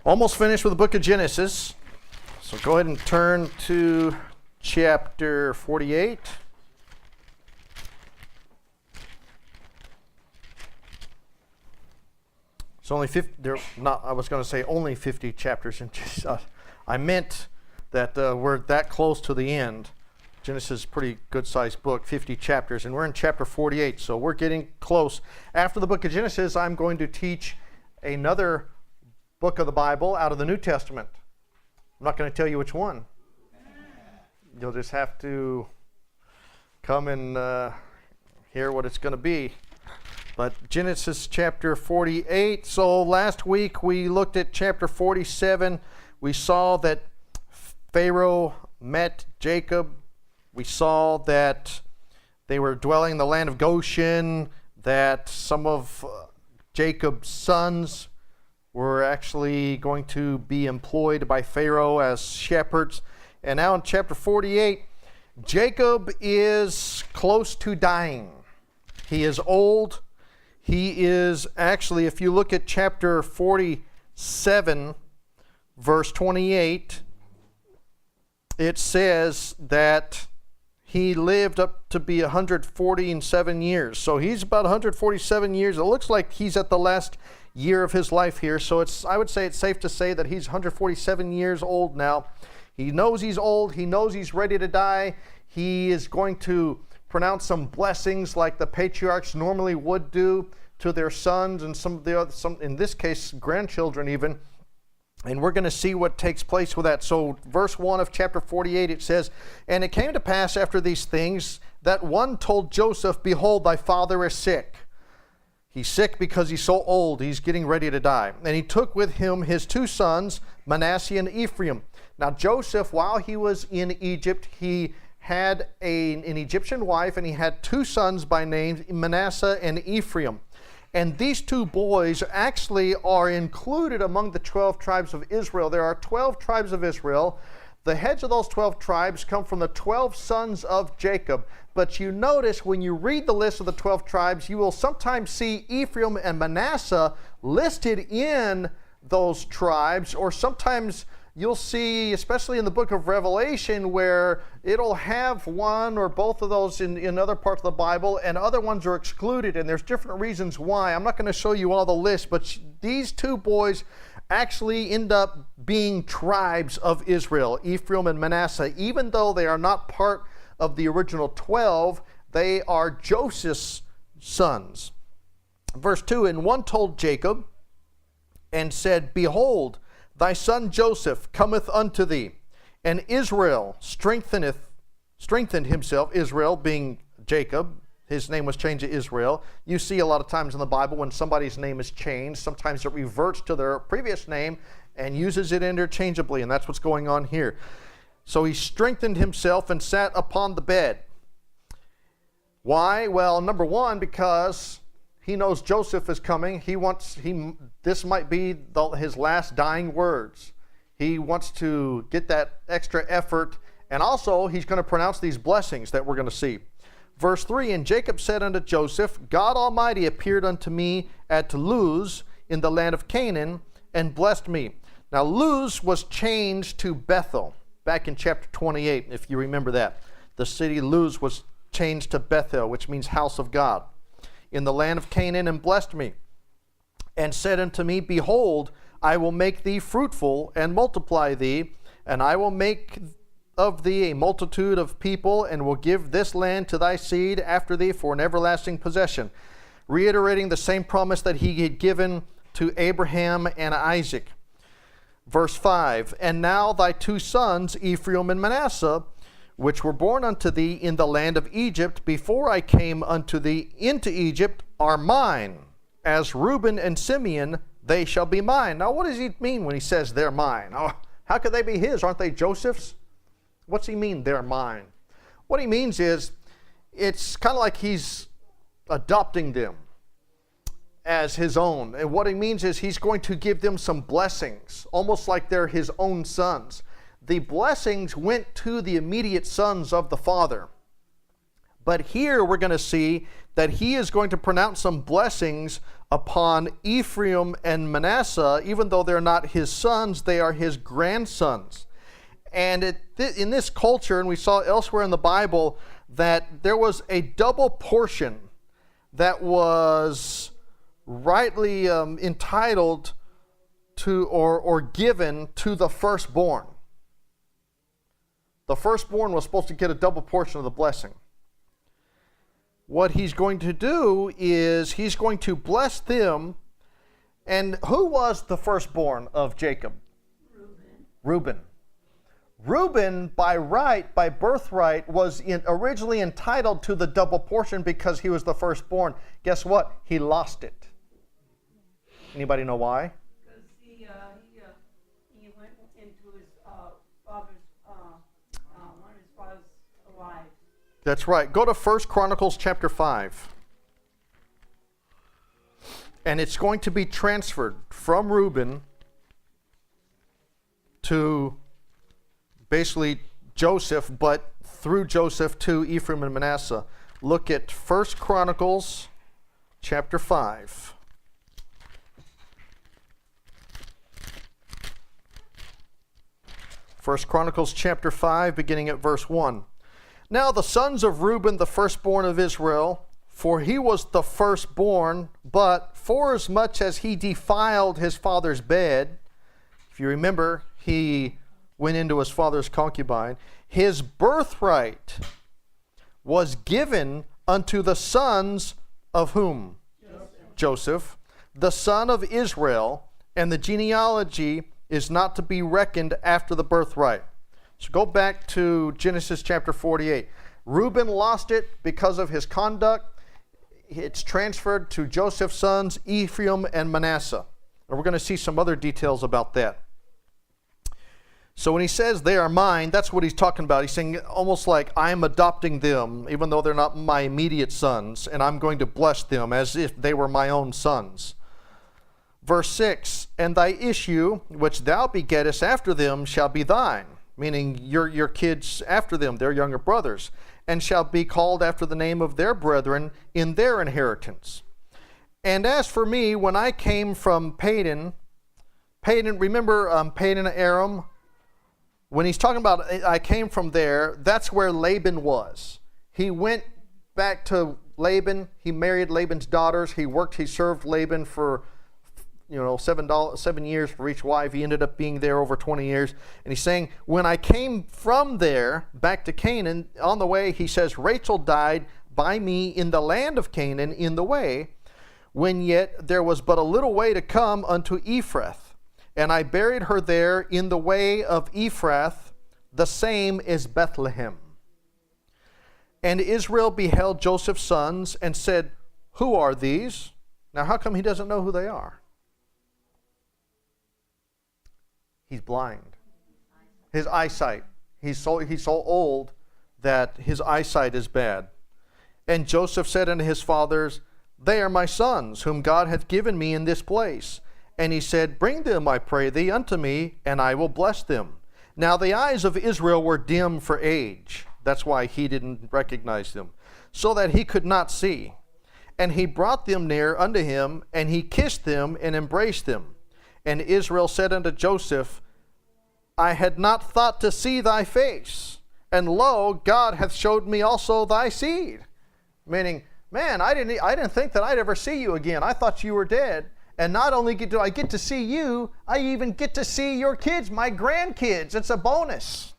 Almost finished with the book of Genesis. So go ahead and turn to chapter 48. It's only 50, I was going to say only 50 chapters in Genesis. I meant that we're that close to the end. Genesis is a pretty good-sized book, 50 chapters, and we're in chapter 48, so we're getting close. After the book of Genesis, I'm going to teach another book of the Bible out of the New Testament. I'm not going to tell you which one. You'll just have to come and hear what it's going to be. But Genesis chapter 48. So last week we looked at chapter 47. We saw that Pharaoh met Jacob. We saw that they were dwelling in the land of Goshen, that some of Jacob's sons were actually going to be employed by Pharaoh as shepherds. And now in chapter 48, Jacob is close to dying. He is old. He is actually, if you look at chapter 47, verse 28, it says that he lived up to be 147 years. So he's about 147 years. It looks like he's at the last year of his life here. So I would say it's safe to say that he's 147 years old now. He knows he's old. He knows he's ready to die. He is going to pronounce some blessings like the patriarchs normally would do to their sons and some in this case grandchildren even. And we're going to see what takes place with that. So verse 1 of chapter 48, it says, "And it came to pass after these things that one told Joseph, Behold, thy father is sick. He's sick because he's so old, he's getting ready to die. And he took with him his two sons, Manasseh and Ephraim. Now Joseph, while he was in Egypt, he had an Egyptian wife, and he had two sons by name, Manasseh and Ephraim. And these two boys actually are included among the 12 tribes of Israel. There are 12 tribes of Israel. The heads of those 12 tribes come from the 12 sons of Jacob. But you notice when you read the list of the 12 tribes, you will sometimes see Ephraim and Manasseh listed in those tribes, or sometimes you'll see, especially in the book of Revelation, where it'll have one or both of those in other parts of the Bible, and other ones are excluded, and there's different reasons why. I'm not going to show you all the list, but these two boys actually end up being tribes of Israel, Ephraim and Manasseh. Even though they are not part of the original 12, they are Joseph's sons. Verse 2, "And one told Jacob and said, Behold, thy son Joseph cometh unto thee, and Israel strengthened himself," Israel being Jacob. His name was changed to Israel. You see a lot of times in the Bible when somebody's name is changed, sometimes it reverts to their previous name and uses it interchangeably, and that's what's going on here. So he strengthened himself and sat upon the bed. Why? Well, number one, because he knows Joseph is coming. This might be his last dying words. He wants to get that extra effort, and also he's going to pronounce these blessings that we're going to see. Verse 3, "And Jacob said unto Joseph, God Almighty appeared unto me at Luz in the land of Canaan, and blessed me." Now Luz was changed to Bethel back in chapter 28, if you remember that. The city Luz was changed to Bethel, which means house of God, in the land of Canaan, and blessed me, and said unto me, Behold, I will make thee fruitful, and multiply thee, and I will make of thee a multitude of people, and will give this land to thy seed after thee for an everlasting possession. Reiterating the same promise that he had given to Abraham and Isaac. Verse 5, "And now thy two sons, Ephraim and Manasseh, which were born unto thee in the land of Egypt, before I came unto thee into Egypt, are mine. As Reuben and Simeon, they shall be mine." Now, what does he mean when he says they're mine? Oh, how could they be his? Aren't they Joseph's? What's he mean, they're mine? What he means is, it's kind of like he's adopting them as his own. And what he means is he's going to give them some blessings, almost like they're his own sons. The blessings went to the immediate sons of the father, But here we're going to see that he is going to pronounce some blessings upon Ephraim and Manasseh. Even though they're not his sons, they are his grandsons. And in this culture, and we saw elsewhere in the Bible, that there was a double portion that was rightly entitled to or given to the firstborn. The firstborn was supposed to get a double portion of the blessing. What he's going to do is he's going to bless them. And who was the firstborn of Jacob? Reuben. Reuben, by right, by birthright, was originally entitled to the double portion because he was the firstborn. Guess what? He lost it. Anybody know why? Because he went into his father's one of his father's wives. That's right. Go to 1 Chronicles chapter 5. And it's going to be transferred from Reuben to basically Joseph, but through Joseph to Ephraim and Manasseh. Look at 1 Chronicles chapter 5. First Chronicles chapter 5, beginning at verse 1. Now the sons of Reuben, the firstborn of Israel, for he was the firstborn, but forasmuch as he defiled his father's bed, if you remember, he went into his father's concubine, his birthright was given unto the sons of whom? Joseph, the son of Israel, and the genealogy is not to be reckoned after the birthright. So go back to Genesis chapter 48. Reuben lost it because of his conduct. It's transferred to Joseph's sons, Ephraim and Manasseh. And we're going to see some other details about that. So when he says they are mine, that's what he's talking about. He's saying almost like I'm adopting them, even though they're not my immediate sons, and I'm going to bless them as if they were my own sons. Verse 6, and thy issue, which thou begettest after them, shall be thine, meaning your kids after them, their younger brothers, and shall be called after the name of their brethren in their inheritance. And as for me, when I came from Padan, remember Padan Aram? When he's talking about I came from there, that's where Laban was. He went back to Laban. He married Laban's daughters. He served Laban for 7 years for each wife. He ended up being there over 20 years. And he's saying, when I came from there back to Canaan, on the way, he says, Rachel died by me in the land of Canaan in the way, when yet there was but a little way to come unto Ephrath. And I buried her there in the way of Ephrath, the same is Bethlehem. And Israel beheld Joseph's sons and said, who are these? Now how come he doesn't know who they are? He's blind. His eyesight. He's so old that his eyesight is bad. And Joseph said unto his fathers, they are my sons, whom God hath given me in this place. And he said, bring them, I pray thee, unto me, and I will bless them. Now the eyes of Israel were dim for age. That's why he didn't recognize them, so that he could not see. And he brought them near unto him, and he kissed them and embraced them. And Israel said unto Joseph, I had not thought to see thy face, and lo, God hath showed me also thy seed. Meaning, man, I didn't think that I'd ever see you again. I thought you were dead. And not only do I get to see you, I even get to see your kids, my grandkids. It's a bonus.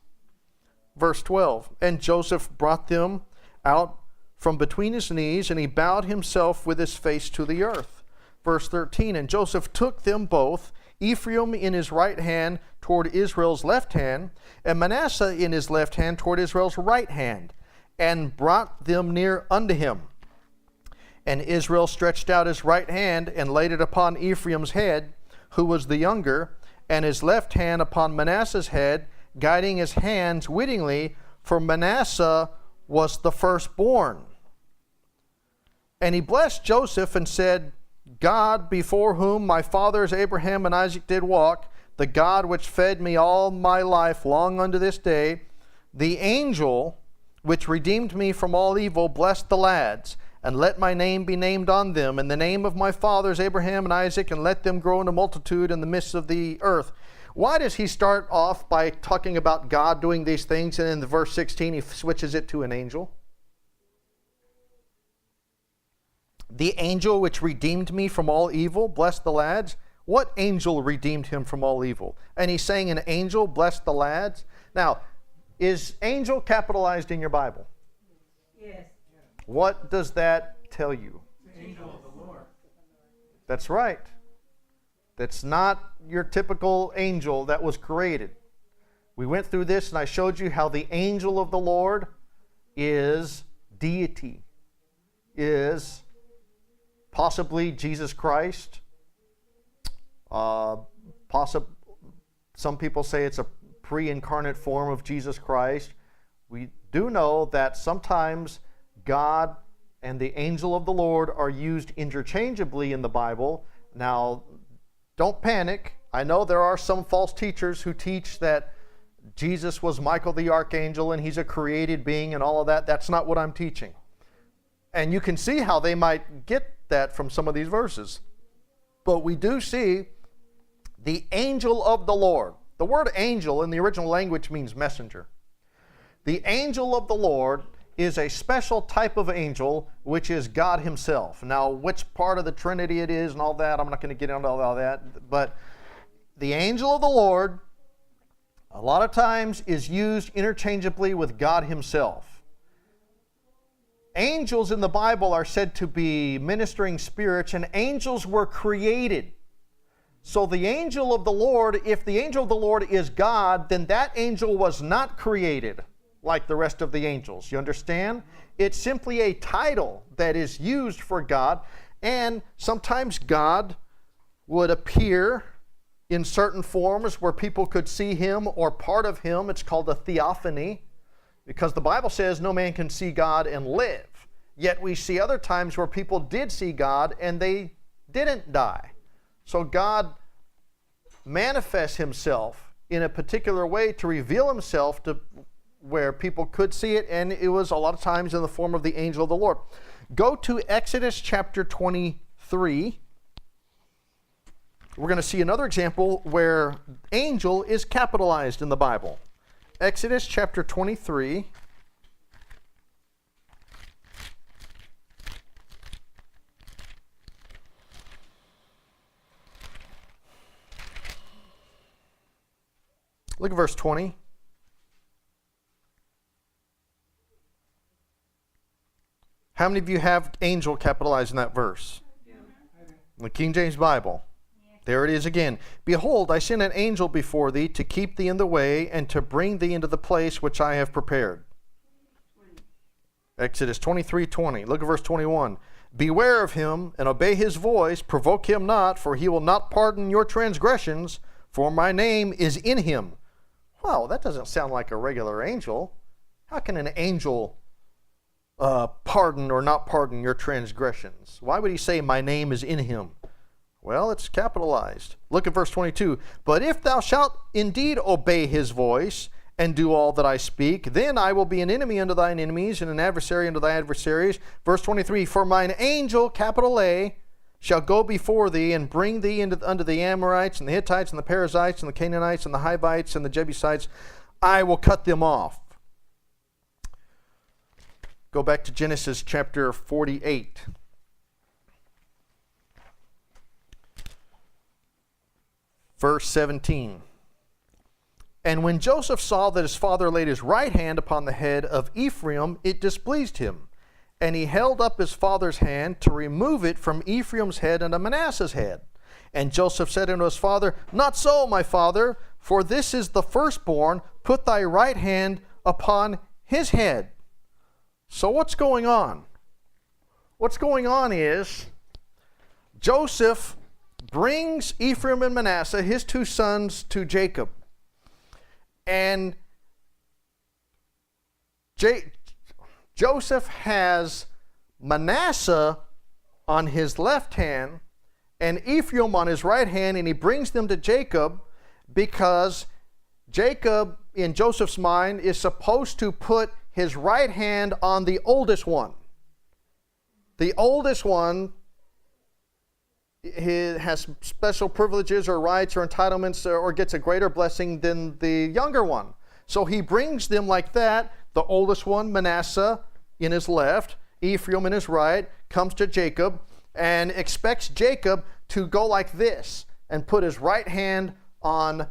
Verse 12, and Joseph brought them out from between his knees, and he bowed himself with his face to the earth. Verse 13, and Joseph took them both, Ephraim in his right hand toward Israel's left hand, and Manasseh in his left hand toward Israel's right hand, and brought them near unto him. And Israel stretched out his right hand and laid it upon Ephraim's head, who was the younger, and his left hand upon Manasseh's head, guiding his hands wittingly, for Manasseh was the firstborn. And he blessed Joseph and said, God, before whom my fathers Abraham and Isaac did walk, the God which fed me all my life long unto this day, the angel which redeemed me from all evil, bless the lads, and let my name be named on them, and the name of my fathers Abraham and Isaac, and let them grow into multitude in the midst of the earth. Why does he start off by talking about God doing these things, and in the verse 16 he switches it to an angel? The angel which redeemed me from all evil, bless the lads. What angel redeemed him from all evil? And he's saying an angel, bless the lads. Now, is angel capitalized in your Bible? Yes. What does that tell you? Angel of the Lord. That's right. That's not your typical angel that was created. We went through this and I showed you how the angel of the Lord is deity, is possibly Jesus Christ. Some people say it's a pre-incarnate form of Jesus Christ. We do know that sometimes God and the angel of the Lord are used interchangeably in the Bible. Now, don't panic. I know there are some false teachers who teach that Jesus was Michael the archangel and he's a created being and all of that. That's not what I'm teaching. And you can see how they might get that from some of these verses. But we do see the angel of the Lord. The word angel in the original language means messenger. The angel of the Lord is a special type of angel, which is God himself. Now, which part of the Trinity it is and all that, I'm not going to get into all that. But the angel of the Lord, a lot of times, is used interchangeably with God himself. Angels in the Bible are said to be ministering spirits, and angels were created. So the angel of the Lord, if the angel of the Lord is God, then that angel was not created like the rest of the angels. You understand? It's simply a title that is used for God, and sometimes God would appear in certain forms where people could see him or part of him. It's called a theophany, because the Bible says no man can see God and live. Yet we see other times where people did see God and they didn't die. So God manifests himself in a particular way to reveal himself to where people could see it, and it was a lot of times in the form of the angel of the Lord. Go to Exodus chapter 23. We're going to see another example where angel is capitalized in the Bible. Exodus chapter 23. Look at verse 20. How many of you have angel capitalized in that verse? Yeah. In the King James Bible. There it is again. Behold, I send an angel before thee to keep thee in the way and to bring thee into the place which I have prepared. 20. Exodus 23:20. Look at verse 21. Beware of him and obey his voice. Provoke him not, for he will not pardon your transgressions, for my name is in him. Wow, that doesn't sound like a regular angel. How can an angel pardon or not pardon your transgressions? Why would he say my name is in him? Well, it's capitalized. Look at verse 22. But if thou shalt indeed obey his voice and do all that I speak, then I will be an enemy unto thine enemies and an adversary unto thy adversaries. Verse 23. For mine angel, capital A, shall go before thee and bring thee unto the Amorites and the Hittites and the Perizzites and the Canaanites and the Hivites and the Jebusites. I will cut them off. Go back to Genesis chapter 48. Verse 17. And when Joseph saw that his father laid his right hand upon the head of Ephraim, it displeased him. And he held up his father's hand to remove it from Ephraim's head unto Manasseh's head. And Joseph said unto his father, Not so, my father, for this is the firstborn. Put thy right hand upon his head. So what's going on? What's going on is Joseph brings Ephraim and Manasseh, his two sons, to Jacob. And Joseph has Manasseh on his left hand and Ephraim on his right hand, and he brings them to Jacob because Jacob, in Joseph's mind, is supposed to put his right hand on the oldest one. The oldest one has special privileges or rights or entitlements or gets a greater blessing than the younger one. So he brings them like that. The oldest one, Manasseh, in his left, Ephraim in his right, comes to Jacob and expects Jacob to go like this and put his right hand on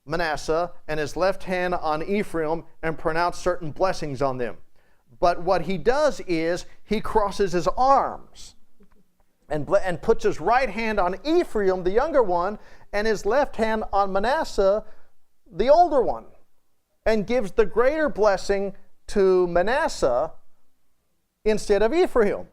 Manasseh and his left hand on Ephraim and pronounce certain blessings on them. But what he does is he crosses his arms and puts his right hand on Ephraim, the younger one, and his left hand on Manasseh, the older one, and gives the greater blessing to Manasseh instead of Ephraim.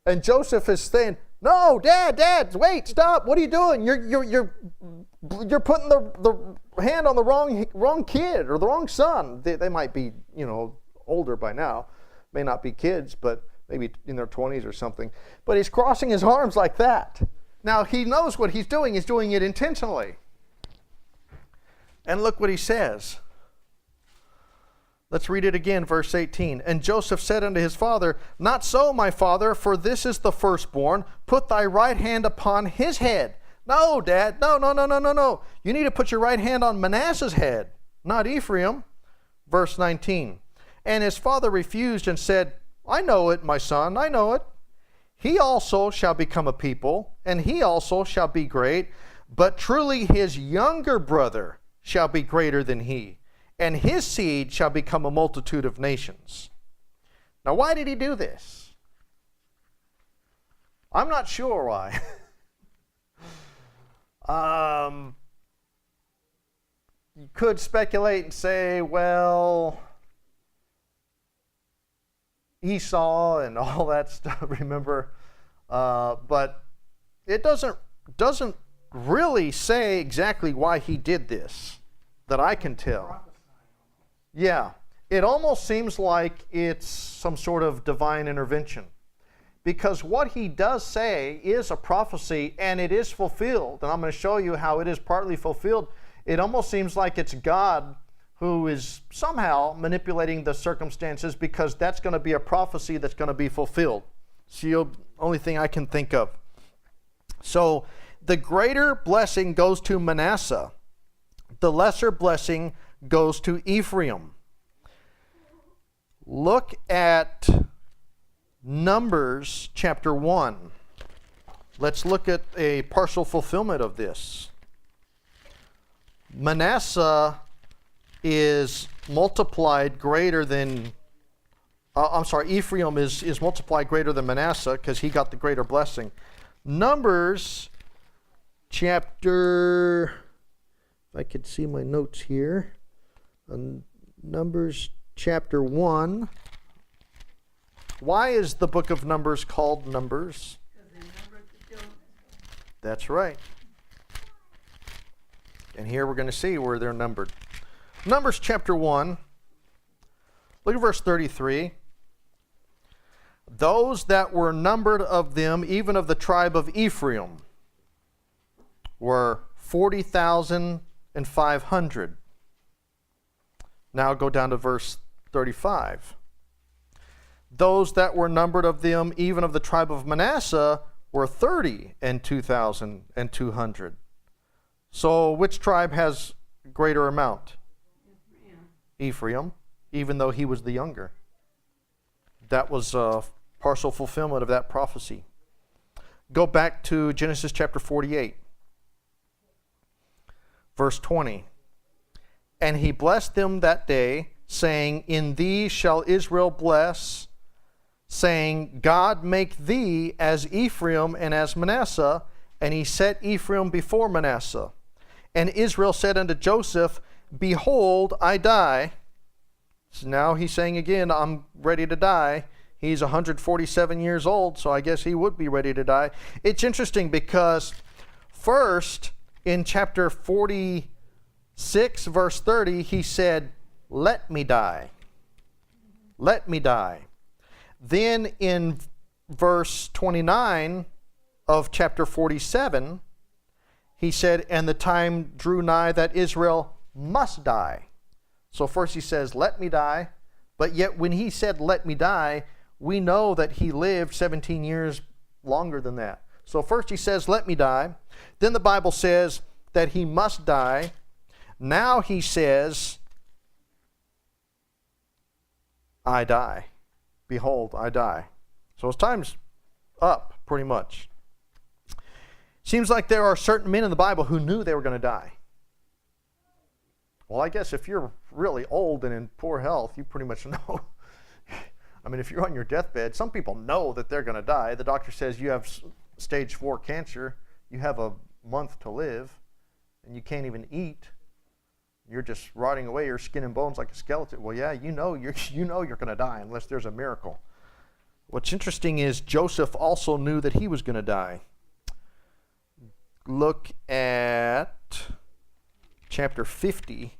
And Joseph is saying, "No, Dad, wait, stop! What are you doing? You're putting the hand on the wrong kid or the wrong son." They might be, older by now, may not be kids, but maybe in their 20s or something. But he's crossing his arms like that. Now he knows what he's doing. He's doing it intentionally. And look what he says. Let's read it again, verse 18. "And Joseph said unto his father, Not so, my father, for this is the firstborn. Put thy right hand upon his head." "No, Dad, no. You need to put your right hand on Manasseh's head, not Ephraim." Verse 19. "And his father refused and said, I know it, my son, I know it. He also shall become a people, and he also shall be great. But truly his younger brother shall be greater than he, and his seed shall become a multitude of nations." Now, why did he do this? I'm not sure why. You could speculate and say, well, Esau and all that stuff, remember? But it doesn't really say exactly why he did this, that I can tell. Yeah, it almost seems like it's some sort of divine intervention. Because what he does say is a prophecy, and it is fulfilled. And I'm going to show you how it is partly fulfilled. It almost seems like it's God who is somehow manipulating the circumstances, because that's going to be a prophecy that's going to be fulfilled. It's the only thing I can think of. So the greater blessing goes to Manasseh. The lesser blessing goes to Ephraim. Look at Numbers chapter 1. Let's look at a partial fulfillment of this. Manasseh is multiplied greater than, Ephraim is multiplied greater than Manasseh because he got the greater blessing. Numbers chapter, if I could see my notes here, Numbers chapter 1. Why is the book of Numbers called Numbers? Because they numbered the children. That's right. And here we're going to see where they're numbered. Numbers chapter 1. Look at verse 33. "Those that were numbered of them, even of the tribe of Ephraim, were 40,500. Now go down to verse 35. "Those that were numbered of them, even of the tribe of Manasseh, were 30,200. So which tribe has greater amount? Ephraim, even though he was the younger. That was a partial fulfillment of that prophecy. Go back to Genesis chapter 48, verse 20. "And he blessed them that day, saying, In thee shall Israel bless, saying, God make thee as Ephraim and as Manasseh. And he set Ephraim before Manasseh. And Israel said unto Joseph, Behold, I die." So now he's saying again, I'm ready to die. He's 147 years old, so I guess he would be ready to die. It's interesting because first, in chapter 46, verse 30, he said, Let me die. Let me die. Then in verse 29 of chapter 47, he said, And the time drew nigh that Israel must die. So first he says, Let me die. But yet when he said, let me die, we know that he lived 17 years longer than that. So first he says, let me die. Then the Bible says that he must die. Now he says, I die. Behold, I die. So his time's up, pretty much. Seems like there are certain men in the Bible who knew they were going to die. Well, I guess if you're really old and in poor health, you pretty much know. I mean, if you're on your deathbed, some people know that they're going to die. The doctor says you have stage 4 cancer, you have a month to live, and you can't even eat. You're just rotting away, your skin and bones like a skeleton. Well, yeah, you know you're going to die unless there's a miracle. What's interesting is Joseph also knew that he was going to die. Look at chapter 50.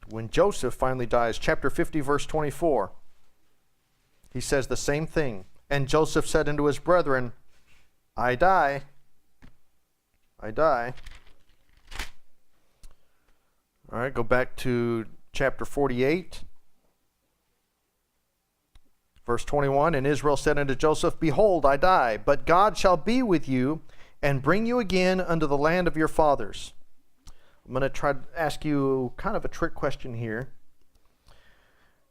When Joseph finally dies, chapter 50, verse 24, he says the same thing. And Joseph said unto his brethren, I die. I die. All right, go back to chapter 48, verse 21. And Israel said unto Joseph, behold, I die, but God shall be with you, and bring you again unto the land of your fathers. I'm going to try to ask you kind of a trick question here.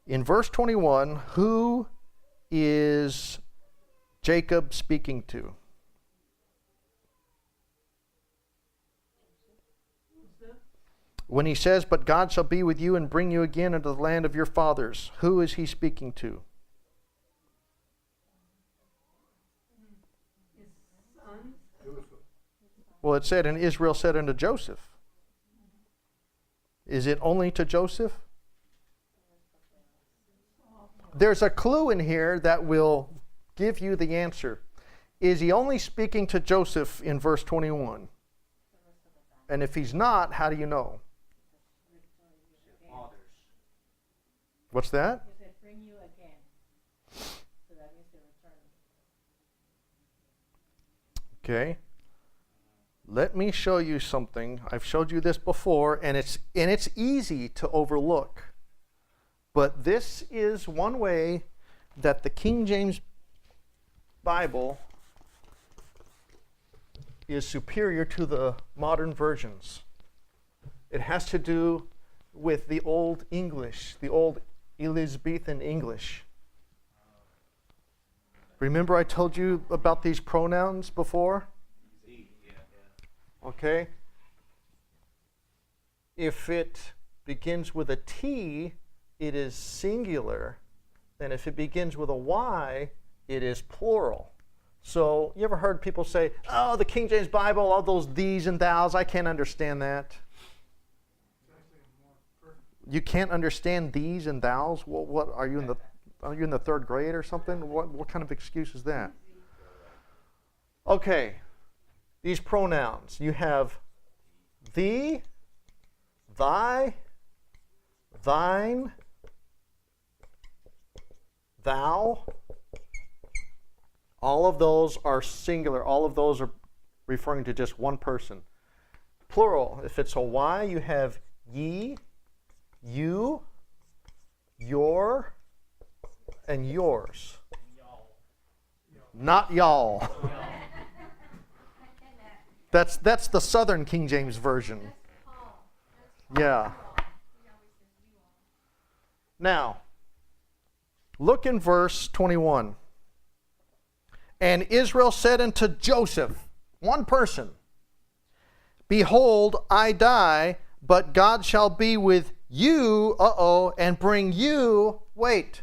In verse 21, who is Jacob speaking to? When he says, but God shall be with you and bring you again into the land of your fathers, who is he speaking to? His sons. Well, it said, and Israel said unto Joseph. Is it only to Joseph? There's a clue in here that will give you the answer. Is he only speaking to Joseph in verse 21? And if he's not, how do you know? What's that? He said, bring you again. So that means they're returning. Okay. Let me show you something. I've showed you this before, and it's easy to overlook. But this is one way that the King James Bible is superior to the modern versions. It has to do with the Old English, the Old Elizabethan English. Remember I told you about these pronouns before? Okay? If it begins with a T, it is singular. And if it begins with a Y, it is plural. So, you ever heard people say, oh, the King James Bible, all those these and thous, I can't understand that. You can't understand these and thous? Well, what are you in the third grade or something? What kind of excuse is that? Okay. These pronouns, you have thee, thy, thine, thou. All of those are singular. All of those are referring to just one person. Plural, if it's a Y, you have ye, you, your, and yours. Not y'all. That's the Southern King James Version. Yeah. Now, look in verse 21. And Israel said unto Joseph, one person, behold, I die, but God shall be with you, and bring you, wait.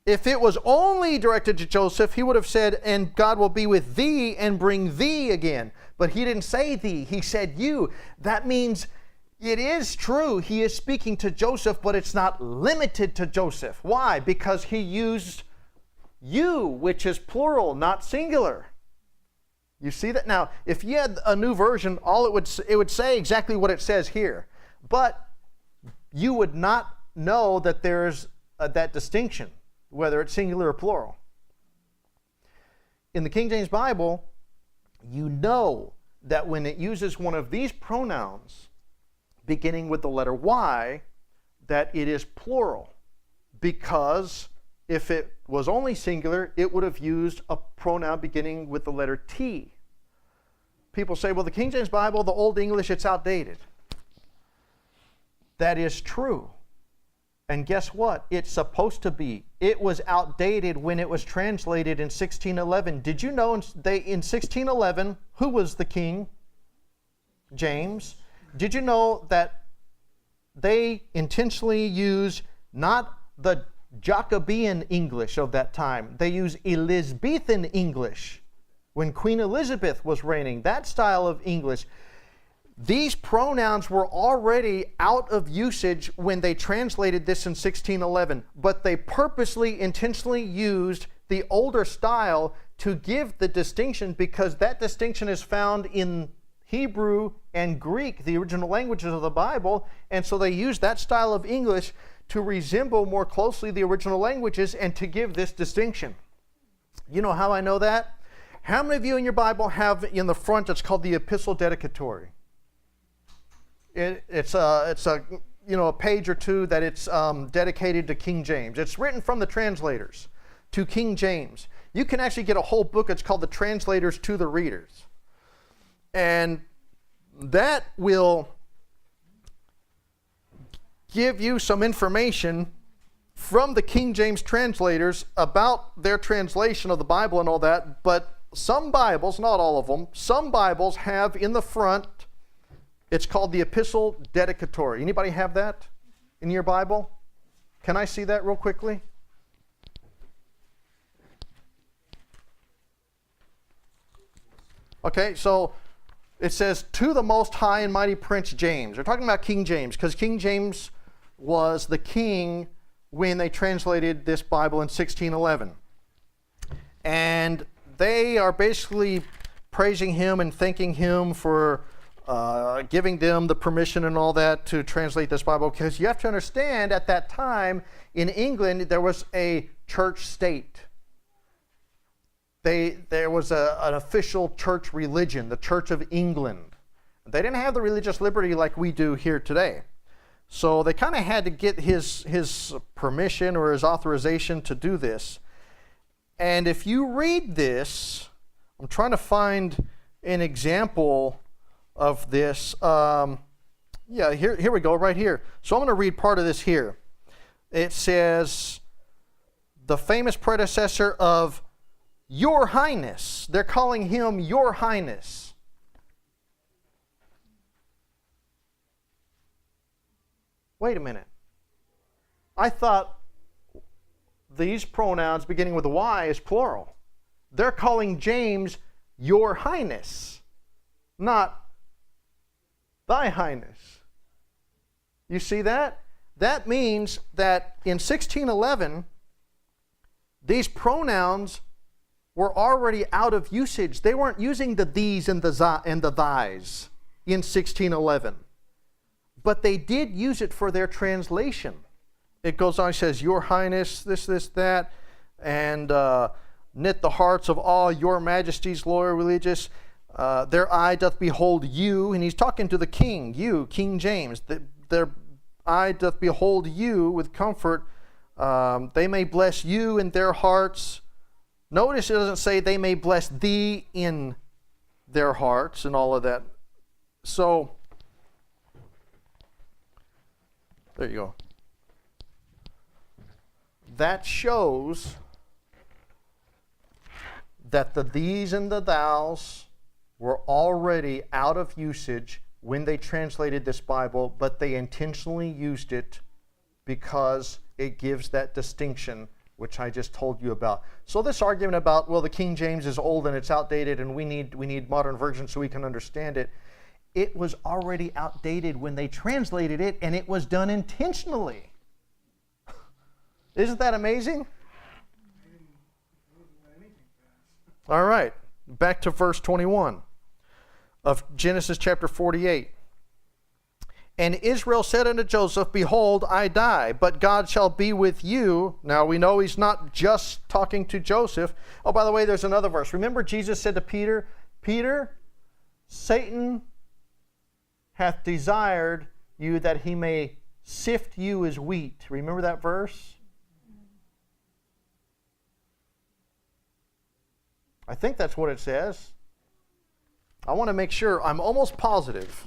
If it was only directed to Joseph, he would have said, and God will be with thee and bring thee again. But he didn't say thee, he said you. That means it is true, he is speaking to Joseph, but it's not limited to Joseph. Why? Because he used you, which is plural, not singular. You see that? Now, if you had a new version, it would say exactly what it says here. But you would not know that there's that distinction, whether it's singular or plural. In the King James Bible, you know that when it uses one of these pronouns beginning with the letter Y, that it is plural, because if it was only singular, it would have used a pronoun beginning with the letter T. People say, well, the King James Bible, the Old English, it's outdated. That is true. And guess what? It's supposed to be. It was outdated when it was translated in 1611. Did you know in 1611, who was the king? James. Did you know that they intentionally used not the Jacobean English of that time? They used Elizabethan English when Queen Elizabeth was reigning, that style of English. These pronouns were already out of usage when they translated this in 1611, but they purposely, intentionally used the older style to give the distinction, because that distinction is found in Hebrew and Greek, the original languages of the Bible, and so they used that style of English to resemble more closely the original languages and to give this distinction. You know how I know that? How many of you in your Bible have in the front, it's called the Epistle Dedicatory? It's a page or two that it's dedicated to King James. It's written from the translators to King James. You can actually get a whole book. It's called The Translators to the Readers. And that will give you some information from the King James translators about their translation of the Bible and all that. But some Bibles, not all of them, some Bibles have in the front, it's called the Epistle Dedicatory. Anybody have that in your Bible? Can I see that real quickly? Okay, so it says, to the most high and mighty Prince James. They're talking about King James, because King James was the king when they translated this Bible in 1611. And they are basically praising him and thanking him for giving them the permission and all that to translate this Bible, because you have to understand, at that time in England there was a church state. There was an official church religion, the Church of England. They didn't have the religious liberty like we do here today. So they kind of had to get his permission or his authorization to do this. And if you read this, I'm trying to find an example of this. Here we go, right here. So I'm going to read part of this here. It says, the famous predecessor of Your Highness. They're calling him Your Highness. Wait a minute. I thought these pronouns beginning with a Y is plural. They're calling James Your Highness, not Thy Highness. You see that? That means that in 1611, these pronouns were already out of usage. They weren't using the these and the thys in 1611. But they did use it for their translation. It goes on, it says, Your Highness, this, that, and knit the hearts of all your majesties, loyal religious. Their eye doth behold you, and he's talking to the king, you, King James. Their eye doth behold you with comfort. They may bless you in their hearts. Notice it doesn't say they may bless thee in their hearts and all of that. So, there you go. That shows that the these and the thous were already out of usage when they translated this Bible, but they intentionally used it because it gives that distinction which I just told you about. So this argument about, well, the King James is old and it's outdated and we need modern versions so we can understand it, it was already outdated when they translated it, and it was done intentionally. Isn't that amazing? All right, back to verse 21 of Genesis chapter 48. And Israel said unto Joseph, Behold, I die, but God shall be with you. Now we know he's not just talking to Joseph. Oh, by the way, there's another verse. Remember Jesus said to Peter, Peter, Satan hath desired you that he may sift you as wheat. Remember that verse? I think that's what it says. I want to make sure. I'm almost positive.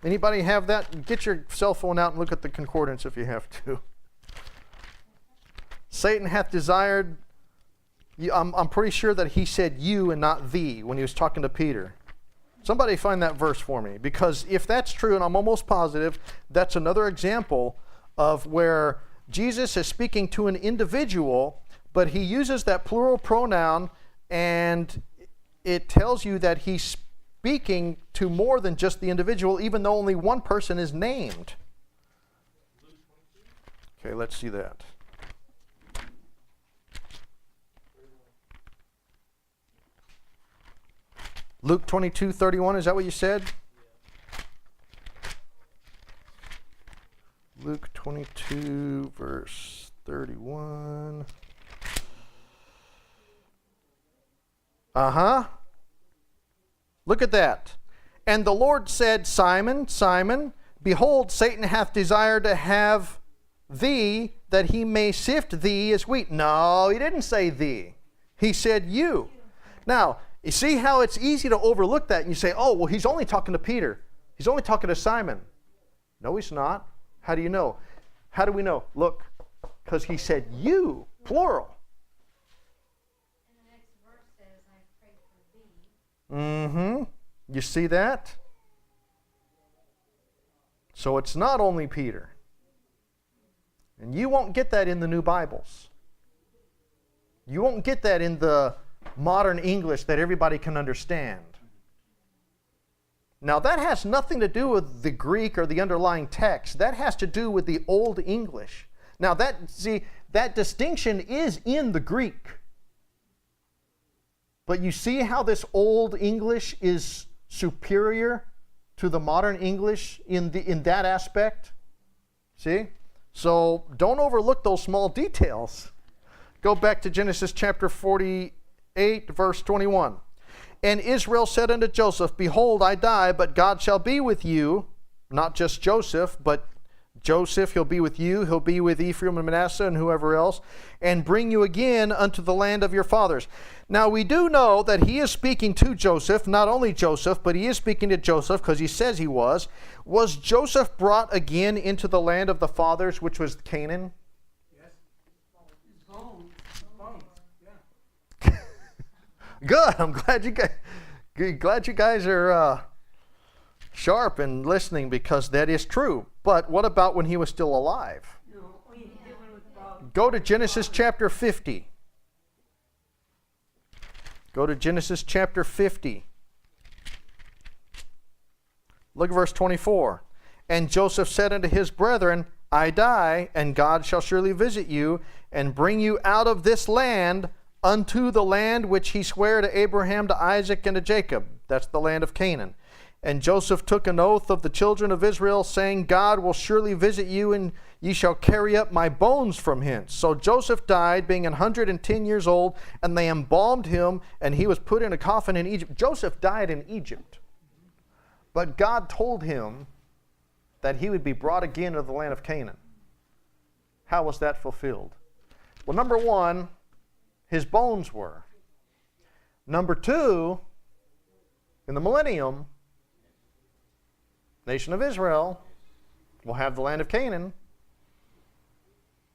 Anybody have that? Get your cell phone out and look at the concordance if you have to. Satan hath desired. I'm pretty sure that he said you and not thee when he was talking to Peter. Somebody find that verse for me. Because if that's true, and I'm almost positive, that's another example of where Jesus is speaking to an individual, but he uses that plural pronoun, and it tells you that he's speaking to more than just the individual, even though only one person is named. Okay, let's see that. Luke 22:31, is that what you said? Luke 22, verse 31. Look at that. And the Lord said, Simon, Simon, behold, Satan hath desired to have thee, that he may sift thee as wheat. No, he didn't say thee. He said you. Now, you see how it's easy to overlook that, and you say, oh, well, he's only talking to Peter. He's only talking to Simon. No, he's not. How do you know? How do we know? Look, because he said you, plural. You see that? So it's not only Peter. And you won't get that in the new Bibles. You won't get that in the modern English that everybody can understand. Now that has nothing to do with the Greek or the underlying text. That has to do with the Old English. Now that distinction is in the Greek. But you see how this Old English is superior to the modern English in that aspect? See? So don't overlook those small details. Go back to Genesis chapter 48, verse 21. And Israel said unto Joseph, behold, I die, but God shall be with you. Not just Joseph, but Joseph, he'll be with you, he'll be with Ephraim and Manasseh and whoever else, and bring you again unto the land of your fathers. Now we do know that he is speaking to Joseph, not only Joseph, but he is speaking to Joseph because he says he was. Was Joseph brought again into the land of the fathers, which was Canaan? Yes. His bones. Yeah. Good. I'm glad you guys are sharp and listening, because that is true. But what about when he was still alive? No. Go to Genesis chapter 50. Go to Genesis chapter 50. Look at verse 24. And Joseph said unto his brethren, I die, and God shall surely visit you, and bring you out of this land unto the land which he sware to Abraham, to Isaac, and to Jacob. That's the land of Canaan. And Joseph took an oath of the children of Israel, saying, God will surely visit you, and ye shall carry up my bones from hence. So Joseph died, being 110 years old, and they embalmed him, and he was put in a coffin in Egypt. Joseph died in Egypt. But God told him that he would be brought again to the land of Canaan. How was that fulfilled? Well, number one, his bones were. Number two, in the millennium, nation of Israel will have the land of Canaan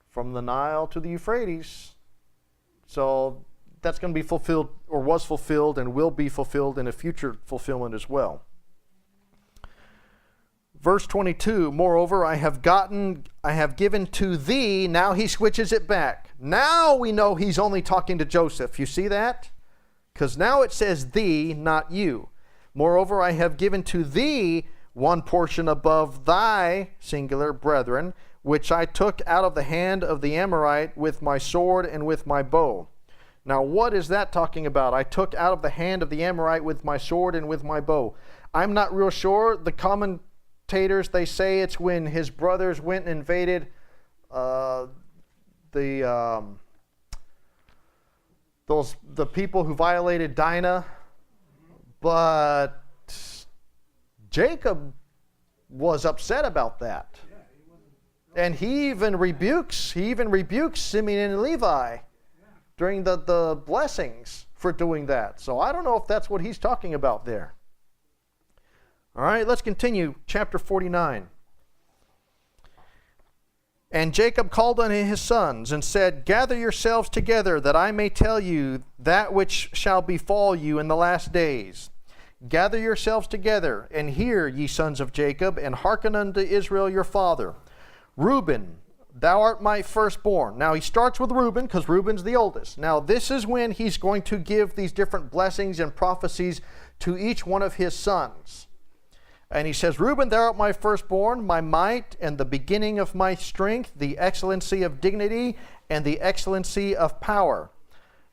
from the Nile to the Euphrates. So that's going to be fulfilled, or was fulfilled, and will be fulfilled in a future fulfillment as well. Verse 22, moreover, I have given to thee. Now he switches it back. Now we know he's only talking to Joseph. You see that? Because now it says thee, not you. Moreover, I have given to thee one portion above thy, singular, brethren, which I took out of the hand of the Amorite with my sword and with my bow. Now what is that talking about? I took out of the hand of the Amorite with my sword and with my bow. I'm not real sure. The commentators, they say it's when his brothers went and invaded the people who violated Dinah. But Jacob was upset about that. Yeah, he wasn't. And he even rebukes Simeon and Levi during the blessings for doing that. So I don't know if that's what he's talking about there. All right, let's continue. Chapter 49. And Jacob called unto his sons and said, Gather yourselves together, that I may tell you that which shall befall you in the last days. Gather yourselves together, and hear, ye sons of Jacob, and hearken unto Israel your father. Reuben, thou art my firstborn. Now he starts with Reuben, because Reuben's the oldest. Now this is when he's going to give these different blessings and prophecies to each one of his sons. And he says, Reuben, thou art my firstborn, my might, and the beginning of my strength, the excellency of dignity, and the excellency of power.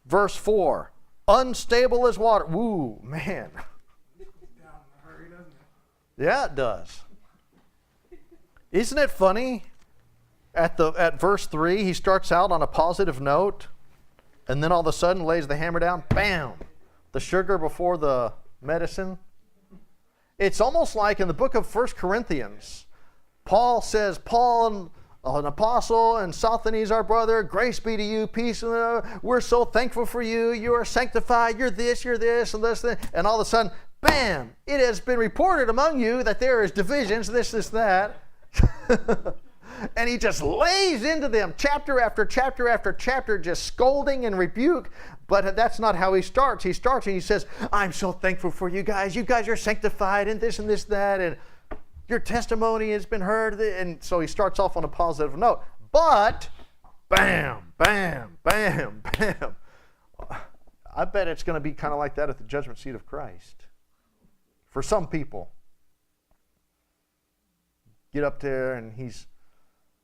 Verse 4, unstable as water. Woo, man. Yeah, it does. Isn't it funny? At verse 3, he starts out on a positive note, and then all of a sudden lays the hammer down. Bam! The sugar before the medicine. It's almost like in the book of 1 Corinthians, Paul says, Paul, an apostle, and Sosthenes, our brother, grace be to you, peace. We're so thankful for you. You are sanctified. You're this, and this. And all of a sudden, bam! It has been reported among you that there is divisions, this, that. And he just lays into them chapter after chapter after chapter, just scolding and rebuke. But that's not how he starts. He starts and he says, I'm so thankful for you guys. You guys are sanctified and this, that. And your testimony has been heard. And so he starts off on a positive note. But, bam, bam, bam, bam. I bet it's going to be kind of like that at the judgment seat of Christ. For some people. Get up there and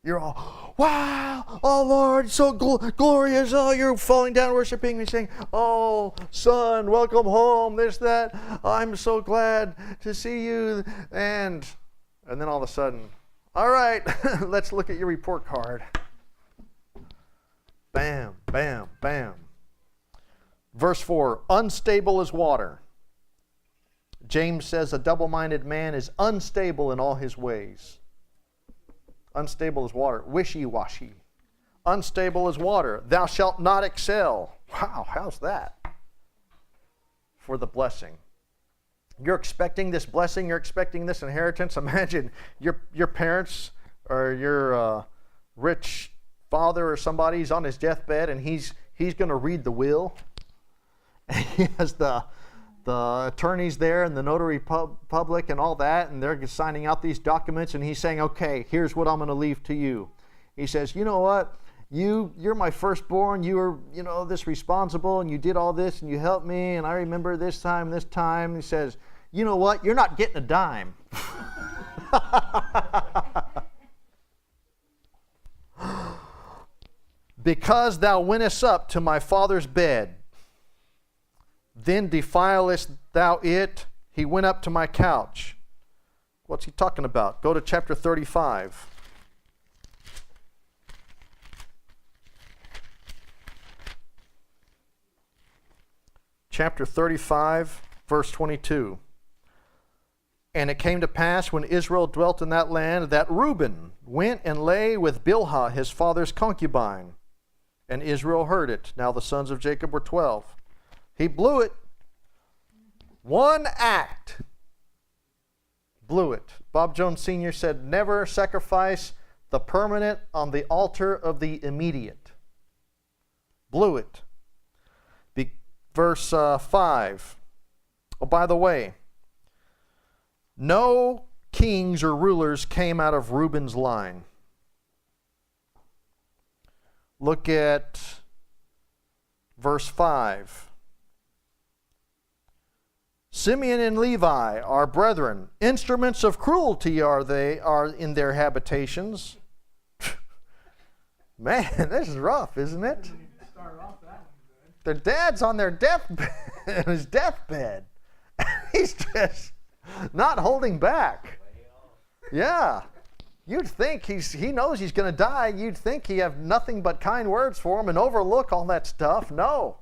you're all, wow, oh Lord, so glorious. Oh, you're falling down worshiping and saying, oh, son, welcome home, this, that. I'm so glad to see you. And then all of a sudden, all right, let's look at your report card. Bam, bam, bam. Verse 4, unstable as water. James says a double-minded man is unstable in all his ways. Unstable as water, wishy-washy. Unstable as water, thou shalt not excel. Wow, how's that? For the blessing. You're expecting this blessing, you're expecting this inheritance. Imagine your parents or your rich father or somebody's on his deathbed and he's going to read the will. And he has the attorneys there and the notary public and all that, and they're signing out these documents, and he's saying, okay, here's what I'm going to leave to you. He says, you know what? You're my firstborn. You were, this responsible, and you did all this, and you helped me, and I remember this time. He says, you know what? You're not getting a dime. Because thou wentest up to my father's bed, then defilest thou it. He went up to my couch. What's he talking about? Go to chapter 35. Chapter 35, verse 22. And it came to pass when Israel dwelt in that land that Reuben went and lay with Bilhah, his father's concubine. And Israel heard it. Now the sons of Jacob were 12. He blew it. One act. Blew it. Bob Jones Sr. said, never sacrifice the permanent on the altar of the immediate. Blew it. Verse 5. Oh, by the way, no kings or rulers came out of Reuben's line. Look at verse 5. Simeon and Levi are brethren. Instruments of cruelty are in their habitations. Man, this is rough, isn't it? Their dad's on their his deathbed. He's just not holding back. Yeah. You'd think he knows he's going to die. You'd think he have nothing but kind words for him and overlook all that stuff. No.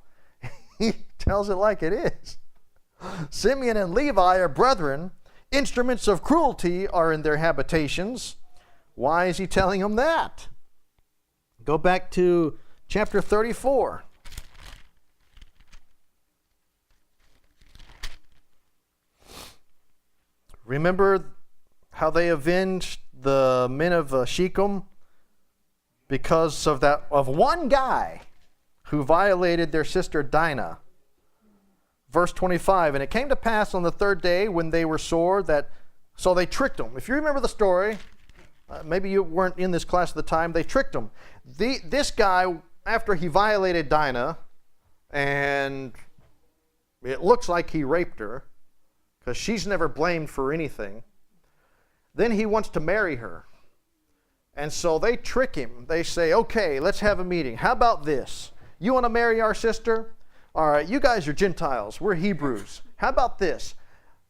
He tells it like it is. Simeon and Levi are brethren. Instruments of cruelty are in their habitations. Why is he telling them that? Go back to chapter 34. Remember how they avenged the men of Shechem because of one guy who violated their sister Dinah. Verse 25, and it came to pass on the third day when they were sore so they tricked them. If you remember the story, maybe you weren't in this class at the time, they tricked them. This guy, after he violated Dinah, and it looks like he raped her, because she's never blamed for anything, then he wants to marry her. And so they trick him. They say, okay, let's have a meeting. How about this? You want to marry our sister? All right, you guys are Gentiles. We're Hebrews. How about this?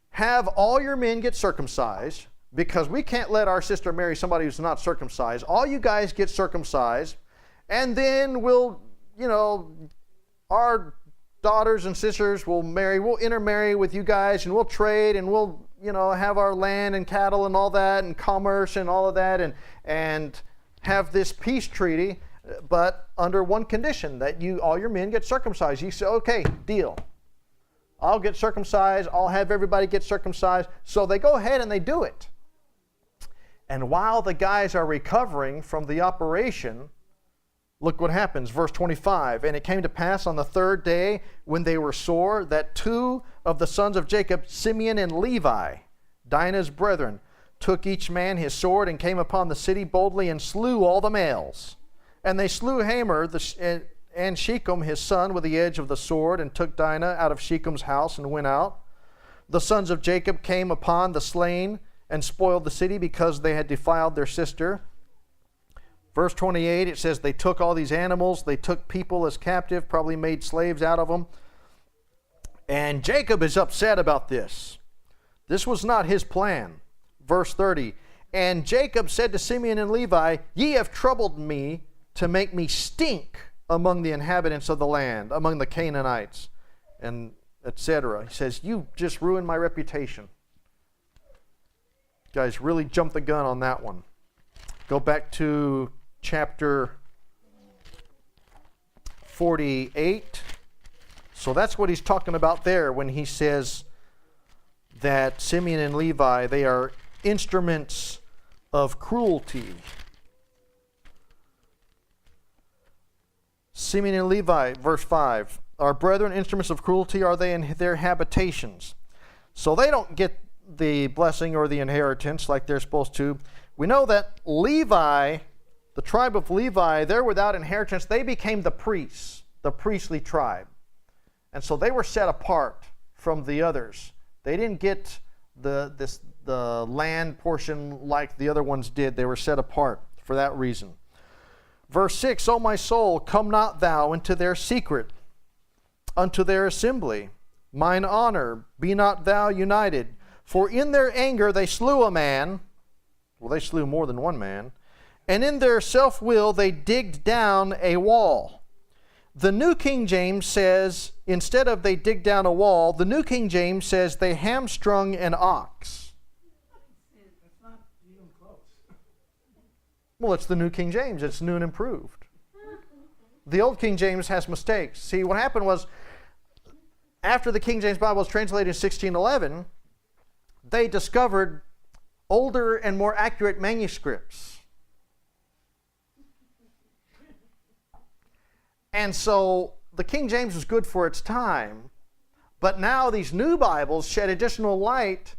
Have all your men get circumcised, because we can't let our sister marry somebody who's not circumcised. All you guys get circumcised, and then we'll, our daughters and sisters will marry. We'll intermarry with you guys, and we'll trade, and we'll, have our land and cattle and all that, and commerce and all of that, and have this peace treaty, but under one condition, that all your men get circumcised. You say, okay, deal. I'll get circumcised. I'll have everybody get circumcised. So they go ahead and they do it. And while the guys are recovering from the operation, look what happens. Verse 25, and it came to pass on the third day when they were sore that two of the sons of Jacob, Simeon and Levi, Dinah's brethren, took each man his sword and came upon the city boldly and slew all the males. And they slew Hamor and Shechem his son with the edge of the sword, and took Dinah out of Shechem's house and went out. The sons of Jacob came upon the slain and spoiled the city because they had defiled their sister. Verse 28, it says they took all these animals, they took people as captive, probably made slaves out of them. And Jacob is upset about this. This was not his plan. Verse 30, and Jacob said to Simeon and Levi, ye have troubled me to make me stink among the inhabitants of the land, among the Canaanites, and etc. He says, you just ruined my reputation. Guys, really jumped the gun on that one. Go back to chapter 48. So that's what he's talking about there when he says that Simeon and Levi, they are instruments of cruelty. Simeon and Levi, verse 5, our brethren, instruments of cruelty are they in their habitations. So they don't get the blessing or the inheritance like they're supposed to. We know that Levi, the tribe of Levi, they're without inheritance. They became the priests, the priestly tribe. And so they were set apart from the others. They didn't get the land portion like the other ones did. They were set apart for that reason. Verse 6, O my soul, come not thou into their secret, unto their assembly. Mine honor, be not thou united. For in their anger they slew a man. Well, they slew more than one man. And in their self-will they digged down a wall. The New King James says, instead of they dig down a wall, the New King James says they hamstrung an ox. That's not even close. Well, it's the New King James. It's new and improved. The Old King James has mistakes. See, what happened was, after the King James Bible was translated in 1611, they discovered older and more accurate manuscripts. And so the King James was good for its time, but now these new Bibles shed additional light,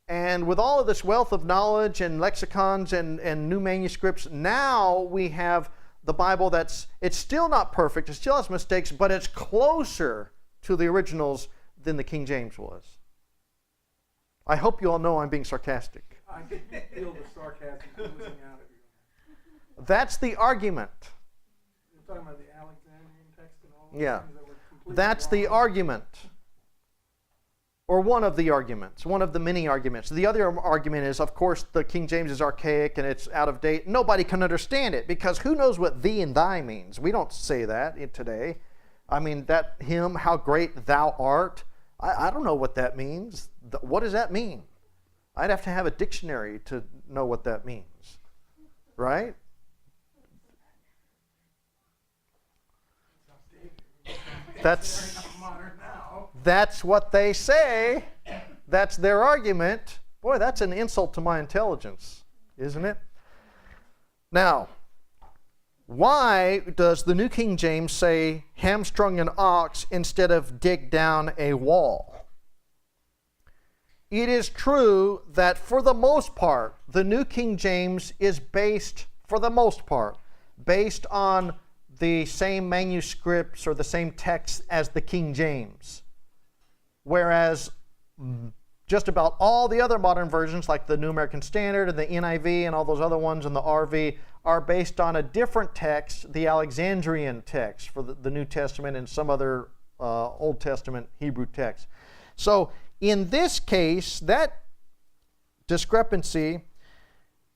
and with all of this wealth of knowledge and lexicons and new manuscripts, now we have the Bible it's still not perfect, it still has mistakes, but it's closer to the originals than the King James was. I hope you all know I'm being sarcastic. I can feel the sarcasm oozing out of you. That's the argument. You're talking about the Alexandrian text and all those Yeah. things that were completely That's wrong. the argument. Or one of the arguments, one of the many arguments. The other argument is, of course, the King James is archaic and it's out of date. Nobody can understand it because who knows what thee and thy means? We don't say that today. I mean, that hymn, how great thou art, I don't know what that means. What does that mean? I'd have to have a dictionary to know what that means. right? That's Not modern now. that's what they say. That's their argument. Boy, that's an insult to my intelligence, isn't it? Now, why does the New King James say hamstrung an ox instead of dig down a wall? It is true that for the most part, the New King James is based, for the most part, based on the same manuscripts or the same text as the King James. Whereas just about all the other modern versions, like the New American Standard and the NIV and all those other ones and the RV, are based on a different text, the Alexandrian text for the New Testament and some other Old Testament Hebrew text. So in this case, that discrepancy,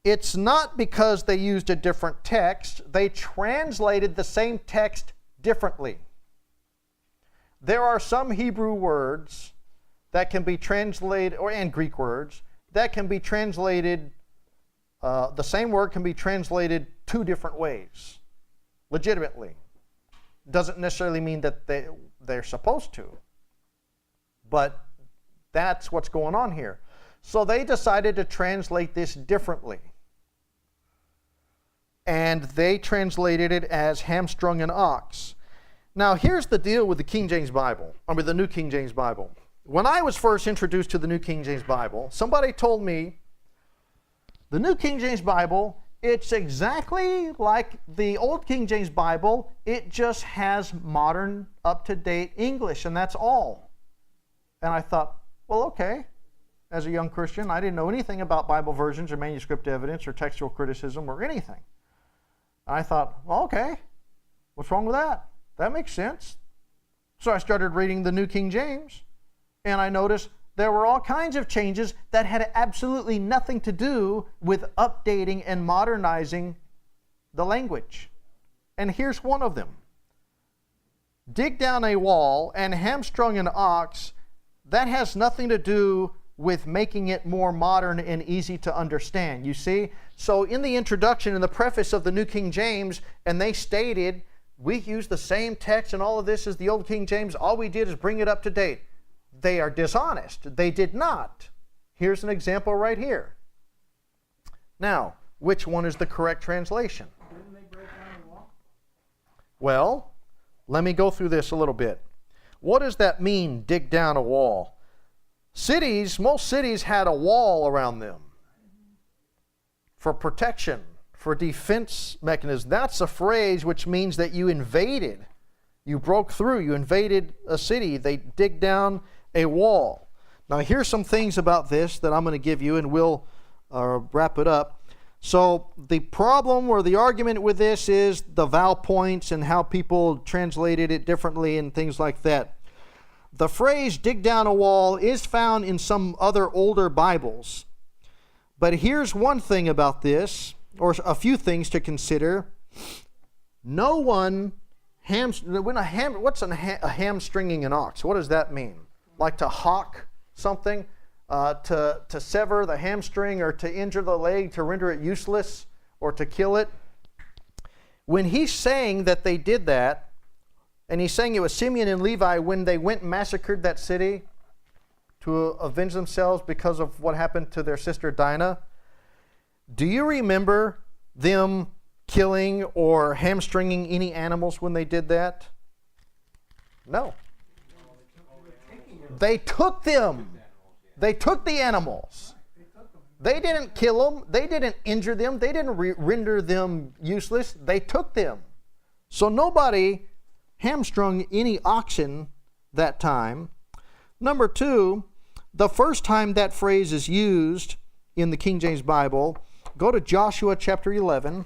it's not because they used a different text. They translated the same text differently. There are some Hebrew words that can be translated, and Greek words, that can be translated, the same word can be translated two different ways, legitimately. Doesn't necessarily mean that they're supposed to, but that's what's going on here. So they decided to translate this differently. And they translated it as hamstrung an ox. Now here's the deal with the King James Bible, the New King James Bible. When I was first introduced to the New King James Bible, somebody told me the New King James Bible, it's exactly like the Old King James Bible, it just has modern, up-to-date English, and that's all. And I thought, well, okay. As a young Christian, I didn't know anything about Bible versions or manuscript evidence or textual criticism or anything. I thought, well, okay, what's wrong with that? That makes sense. So I started reading the New King James, and I noticed there were all kinds of changes that had absolutely nothing to do with updating and modernizing the language. And here's one of them. Dig down a wall and hamstrung an ox, that has nothing to do with making it more modern and easy to understand. You see? So in the introduction, in the preface of the New King James, and they stated, we use the same text and all of this as the Old King James. All we did is bring it up to date. They are dishonest. They did not. Here's an example right here. Now, which one is the correct translation? Didn't they break down the wall? Well, let me go through this a little bit. What does that mean, dig down a wall? Most cities had a wall around them for protection, for defense mechanism. That's a phrase which means that you invaded. You broke through. You invaded a city. They dig down a wall. Now, here's some things about this that I'm going to give you, and we'll wrap it up. So the problem or the argument with this is the vowel points and how people translated it differently and things like that. The phrase dig down a wall is found in some other older Bibles. But here's one thing about this, or a few things to consider. No one what's a hamstringing an ox? What does that mean? Like to hock something? To sever the hamstring or to injure the leg, to render it useless or to kill it? When he's saying that they did that, and he's saying it was Simeon and Levi when they went and massacred that city to avenge themselves because of what happened to their sister Dinah, do you remember them killing or hamstringing any animals when they did that? No. They took them. They took the animals. They didn't kill them. They didn't injure them. They didn't render them useless. They took them. So nobody hamstrung any oxen that time. Number two, the first time that phrase is used in the King James Bible, go to Joshua chapter 11.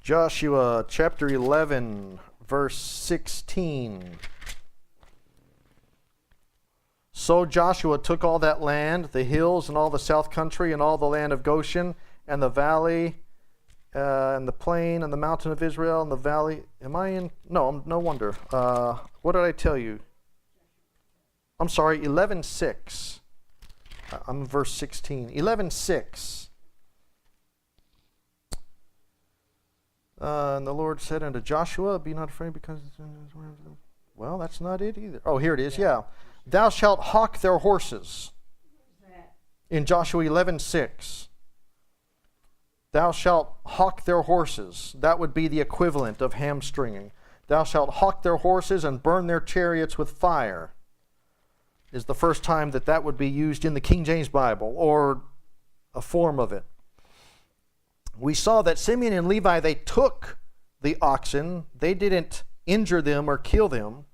Joshua chapter 11, verse 16. So Joshua took all that land, the hills and all the south country and all the land of Goshen, and the valley, and the plain, and the mountain of Israel, and the valley. Am I in? No, no wonder. What did I tell you? I'm sorry, 11:6. I'm in verse 16. 11:6. And the Lord said unto Joshua, be not afraid because... Well, that's not it either. Oh, here it is, yeah. Thou shalt hawk their horses. In Joshua 11:6. Thou shalt hawk their horses. That would be the equivalent of hamstringing. Thou shalt hawk their horses and burn their chariots with fire. Is the first time that that would be used in the King James Bible, or a form of it. We saw that Simeon and Levi, they took the oxen. They didn't injure them or kill them.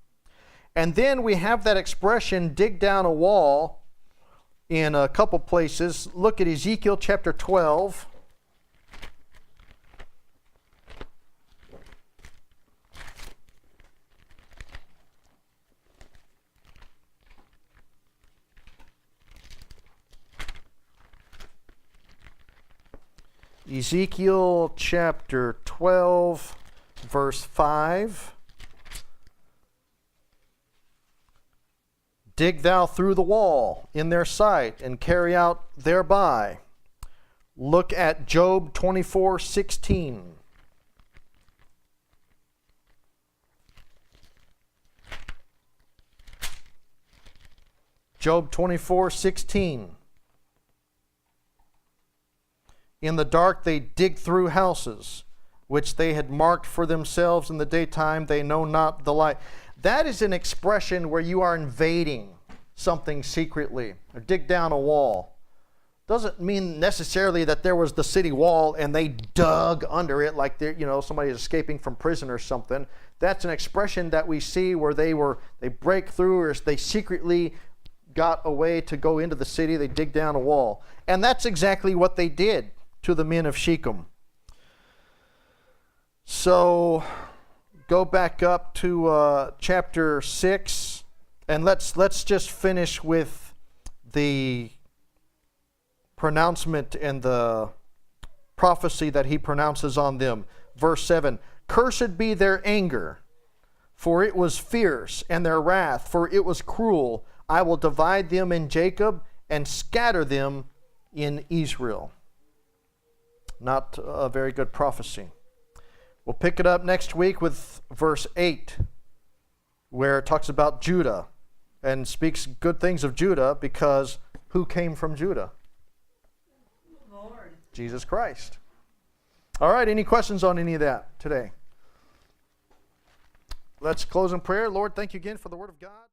And then we have that expression, dig down a wall, in a couple places. Look at Ezekiel chapter 12. Ezekiel chapter 12, verse 5. Dig thou through the wall in their sight, and carry out thereby. Look at Job 24:16. Job 24:16. In the dark they dig through houses, which they had marked for themselves in the daytime. They know not the light. That is an expression where you are invading something secretly, or dig down a wall. Doesn't mean necessarily that there was the city wall and they dug under it like somebody is escaping from prison or something. That's an expression that we see where they break through, or they secretly got a way to go into the city. They dig down a wall. And that's exactly what they did to the men of Shechem. So go back up to chapter 6, and let's just finish with the pronouncement and the prophecy that he pronounces on them. Verse 7, cursed be their anger, for it was fierce, and their wrath, for it was cruel. I will divide them in Jacob and scatter them in Israel. Not a very good prophecy. We'll pick it up next week with verse 8, where it talks about Judah and speaks good things of Judah, because who came from Judah? Lord. Jesus Christ. All right, any questions on any of that today? Let's close in prayer. Lord, thank you again for the Word of God.